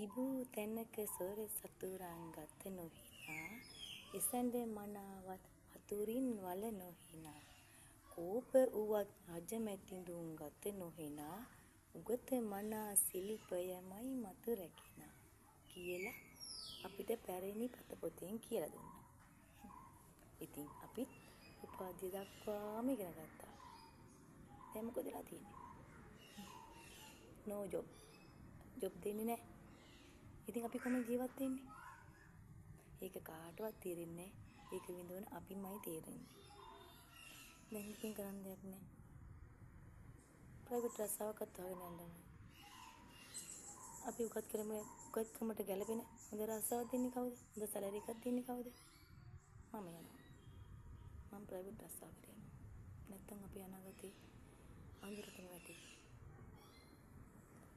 තිබූ තැනක සොර සතුරන් ගත නොහිනා එසැඳ මනාවත් හතුරින් වල නොහිනා කෝප වුවත් රජමැතිඳුන් ගත නොහිනා උගත මනා සිලිපයමයි මතු රැකිනා කියලා අපිට පැරණි පතපොතෙන් කියලා දුන්නා. ඉතින් අපිත් උපාධිය දක්වාම ඉගෙන ගත්තා. දැන් මොකද වෙලා තියෙන්නේ? No job. ජොබ් දෙන්නේ නැහැ. ඉතින් අපි කොහොමද ජීවත් වෙන්නේ? ඒක කාටවත් තේරෙන්නේ නැහැ. ඒක විඳවන අපිමයි තේරෙන්නේ. දැන් ඉතින් කරන්න දෙයක් නැහැ. ප්‍රයිවට් රස්සාවක්වත් හොයගෙන යන්න ඕනේ. අපි උගත්කමට ගැලපෙන හොඳ රස්සාවක් දෙන්නේ කවුද? හොඳ සැලරි එකක් දෙන්නේ කවුද? මම යනවා. මම ප්‍රයිවට් රස්සාවකට යනවා. නැත්තම් අපි අනාගතේ අඳුරටම වැටෙයි.